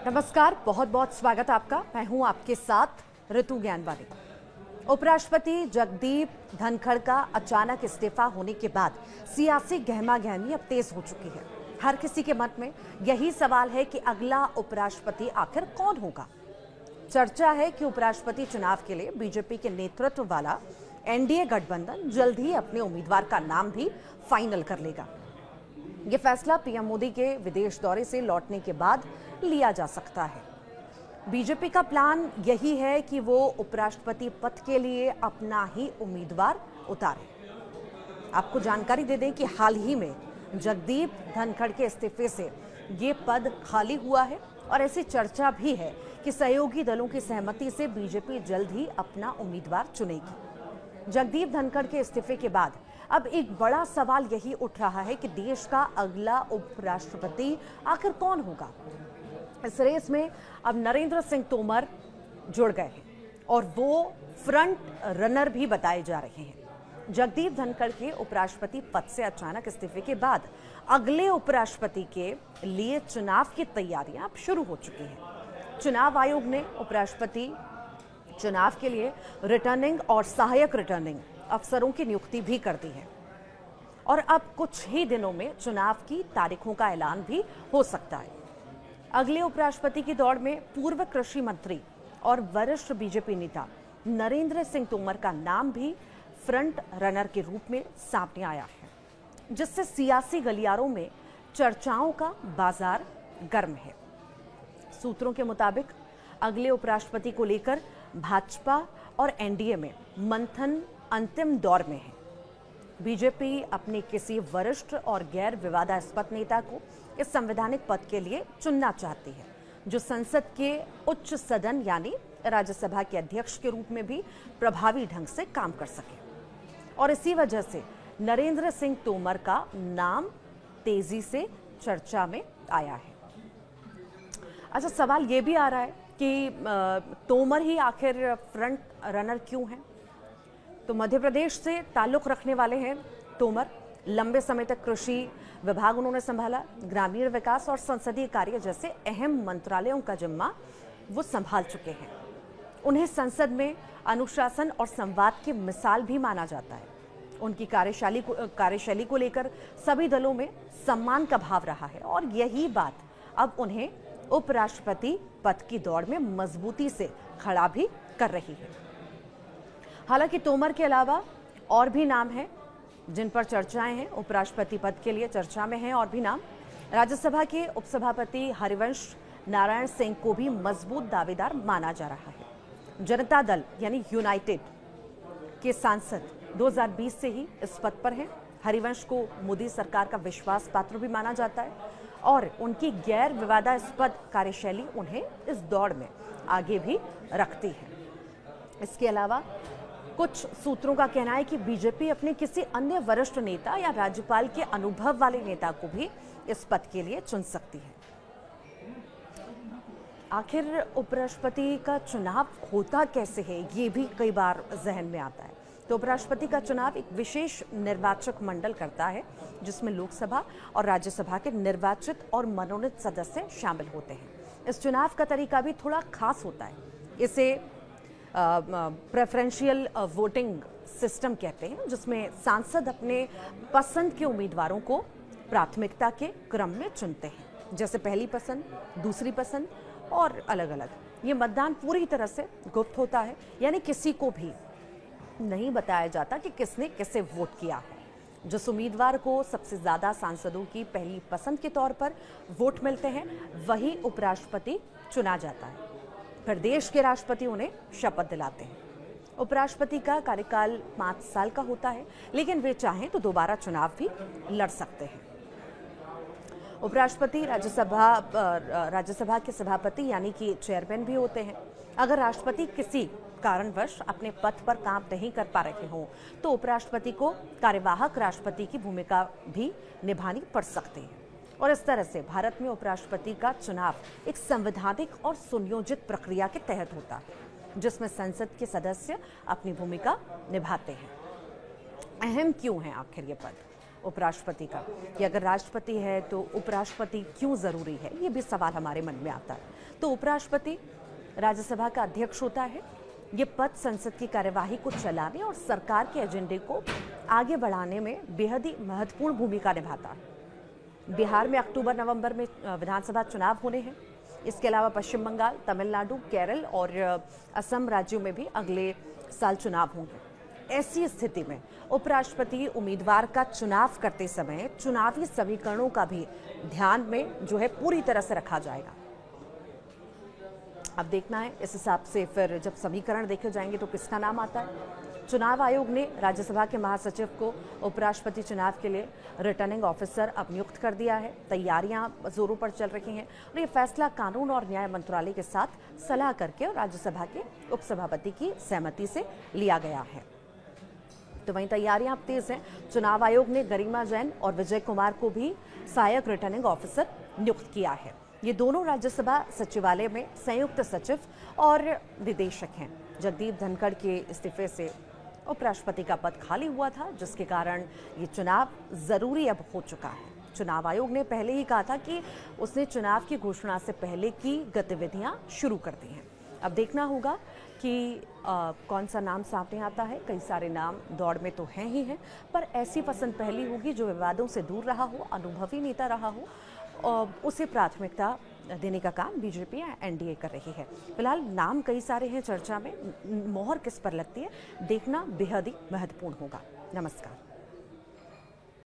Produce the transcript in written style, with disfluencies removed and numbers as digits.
नमस्कार, बहुत बहुत स्वागत आपका। मैं हूं आपके साथ ऋतु ज्ञानवानी। उपराष्ट्रपति जगदीप धनखड़ का अचानक इस्तीफा होने के बाद सियासी गहमागहमी अब तेज हो चुकी है। हर किसी के मन में यही सवाल है कि अगला उपराष्ट्रपति आखिर कौन होगा। चर्चा है कि उपराष्ट्रपति चुनाव के लिए बीजेपी के नेतृत्व वाला एनडीए गठबंधन जल्द ही अपने उम्मीदवार का नाम भी फाइनल कर लेगा। ये फैसला पीएम मोदी के विदेश दौरे से लौटने के बाद लिया जा सकता है। बीजेपी का प्लान यही है कि वो उपराष्ट्रपति पद के लिए अपना ही उम्मीदवार उतारे। आपको जानकारी दे दें कि हाल ही में जगदीप धनखड़ के इस्तीफे से ये पद खाली हुआ है और ऐसी चर्चा भी है कि सहयोगी दलों की सहमति से बीजेपी जल्द ही अपना उम्मीदवार चुनेगी। जगदीप धनखड़ के इस्तीफे के बाद अब एक बड़ा सवाल यही उठ रहा है कि देश का अगला उपराष्ट्रपति आखिर कौन होगा। इस रेस में अब नरेंद्र सिंह तोमर जुड़ गए हैं और वो फ्रंट रनर भी बताए जा रहे हैं। जगदीप धनखड़ के उपराष्ट्रपति पद से अचानक इस्तीफे के बाद अगले उपराष्ट्रपति के लिए चुनाव की तैयारियां अब शुरू हो चुकी हैं। चुनाव आयोग ने उपराष्ट्रपति चुनाव के लिए रिटर्निंग और सहायक रिटर्निंग अफसरों की नियुक्ति भी कर दी है और अब कुछ ही दिनों में चुनाव की तारीखों का ऐलान भी हो सकता है। अगले उपराष्ट्रपति की दौड़ में पूर्व कृषि मंत्री और वरिष्ठ बीजेपी नेता नरेंद्र सिंह तोमर का नाम भी फ्रंट रनर के रूप में सामने आया है, जिससे सियासी गलियारों में चर्चाओं का बाजार गर्म है। सूत्रों के मुताबिक अगले उपराष्ट्रपति को लेकर भाजपा और एनडीए में मंथन अंतिम दौर में है। बीजेपी अपने किसी वरिष्ठ और गैर विवादास्पद नेता को इस संवैधानिक पद के लिए चुनना चाहती है, जो संसद के उच्च सदन यानी राज्यसभा के अध्यक्ष के रूप में भी प्रभावी ढंग से काम कर सके। और इसी वजह से नरेंद्र सिंह तोमर का नाम तेजी से चर्चा में आया है। अच्छा, सवाल ये भी आ रहा है कि तोमर ही आखिर फ्रंट रनर क्यों हैं? तो मध्य प्रदेश से ताल्लुक रखने वाले हैं तोमर। लंबे समय तक कृषि विभाग उन्होंने संभाला, ग्रामीण विकास और संसदीय कार्य जैसे अहम मंत्रालयों का जिम्मा वो संभाल चुके हैं। उन्हें संसद में अनुशासन और संवाद की मिसाल भी माना जाता है। उनकी कार्यशैली को लेकर सभी दलों में सम्मान का भाव रहा है और यही बात अब उन्हें उपराष्ट्रपति पद की दौड़ में मजबूती से खड़ा भी कर रही है। हालांकि तोमर के अलावा और भी नाम हैं जिन पर चर्चाएं हैं। उपराष्ट्रपति पद के लिए चर्चा में हैं और भी नाम। राज्यसभा के उपसभापति हरिवंश नारायण सिंह को भी मजबूत दावेदार माना जा रहा है। जनता दल यानी यूनाइटेड के सांसद 2020 से ही इस पद पर हैं। हरिवंश को मोदी सरकार का विश्वास पात्र भी माना जाता है और उनकी गैर विवादास्पद कार्यशैली उन्हें इस दौड़ में आगे भी रखती है। इसके अलावा कुछ सूत्रों का कहना है कि बीजेपी अपने किसी अन्य वरिष्ठ नेता या राज्यपाल के अनुभव वाले नेता को भी इस पद के लिए चुन सकती है। आखिर उपराष्ट्रपति का चुनाव होता कैसे है, ये भी कई बार जहन में आता है। तो उपराष्ट्रपति का चुनाव एक विशेष निर्वाचक मंडल करता है, जिसमें लोकसभा और राज्यसभा के निर्वाचित और मनोनीत सदस्य शामिल होते हैं। इस चुनाव का तरीका भी थोड़ा खास होता है। इसे प्रेफरेंशियल वोटिंग सिस्टम कहते हैं, जिसमें सांसद अपने पसंद के उम्मीदवारों को प्राथमिकता के क्रम में चुनते हैं, जैसे पहली पसंद, दूसरी पसंद और अलग अलग। ये मतदान पूरी तरह से गुप्त होता है, यानी किसी को भी नहीं बताया जाता कि किसने किसे वोट किया है। जिस उम्मीदवार को सबसे ज्यादा सांसदों की पहली पसंद के तौर पर वोट मिलते हैं, वही उपराष्ट्रपति चुना जाता है। फिर देश के राष्ट्रपति उन्हें शपथ दिलाते हैं। उपराष्ट्रपति का कार्यकाल 5 साल का होता है, लेकिन वे चाहें तो दोबारा चुनाव भी लड़ सकते हैं। उपराष्ट्रपति राज्यसभा के सभापति यानी कि चेयरमैन भी होते हैं। अगर राष्ट्रपति किसी कारणवश अपने पद पर काम नहीं कर पा रहे हों, तो उपराष्ट्रपति को कार्यवाहक राष्ट्रपति की भूमिका भी निभानी पड़ सकती है। और इस तरह से भारत में उपराष्ट्रपति का चुनाव एक संवैधानिक और सुनियोजित प्रक्रिया के तहत होता है, जिसमें संसद के सदस्य अपनी भूमिका निभाते हैं। अहम क्यों है आखिर ये पद उपराष्ट्रपति का, कि अगर राष्ट्रपति है तो उपराष्ट्रपति क्यों जरूरी है, ये भी सवाल हमारे मन में आता है। तो उपराष्ट्रपति राज्यसभा का अध्यक्ष होता है। ये पद संसद की कार्यवाही को चलाने और सरकार के एजेंडे को आगे बढ़ाने में बेहद ही महत्वपूर्ण भूमिका निभाता है। बिहार में अक्टूबर-नवंबर में विधानसभा चुनाव होने हैं। इसके अलावा पश्चिम बंगाल, तमिलनाडु, केरल और असम राज्यों में भी अगले साल चुनाव होंगे। ऐसी स्थिति में उपराष्ट्रपति उम्मीदवार का चुनाव करते समय चुनावी समीकरणों का भी ध्यान में जो है पूरी तरह से रखा जाएगा। अब देखना है इस हिसाब से फिर जब समीकरण देखे जाएंगे तो किसका नाम आता है। चुनाव आयोग ने राज्यसभा के महासचिव को उपराष्ट्रपति चुनाव के लिए रिटर्निंग ऑफिसर अब नियुक्त कर दिया है। तैयारियां जोरों पर चल रही हैं और ये फैसला कानून और न्याय मंत्रालय के साथ सलाह करके और राज्यसभा के उपसभापति की सहमति से लिया गया है। तो वहीं तैयारियां अब तेज हैं। चुनाव आयोग ने गरिमा जैन और विजय कुमार को भी सहायक रिटर्निंग ऑफिसर नियुक्त किया है। ये दोनों राज्यसभा सचिवालय में संयुक्त सचिव और निदेशक हैं। जगदीप धनखड़ के इस्तीफे से उपराष्ट्रपति का पद खाली हुआ था, जिसके कारण ये चुनाव जरूरी अब हो चुका है। चुनाव आयोग ने पहले ही कहा था कि उसने चुनाव की घोषणा से पहले की गतिविधियां शुरू कर दी हैं। अब देखना होगा कि कौन सा नाम सामने आता है। कई सारे नाम दौड़ में तो हैं ही हैं, पर ऐसी पसंद पहली होगी जो विवादों से दूर रहा हो, अनुभवी नेता रहा हो, और उसे प्राथमिकता देने का काम बीजेपी या एनडीए कर रही है। फिलहाल नाम कई सारे हैं चर्चा में, मोहर किस पर लगती है देखना बेहद ही महत्वपूर्ण होगा। नमस्कार।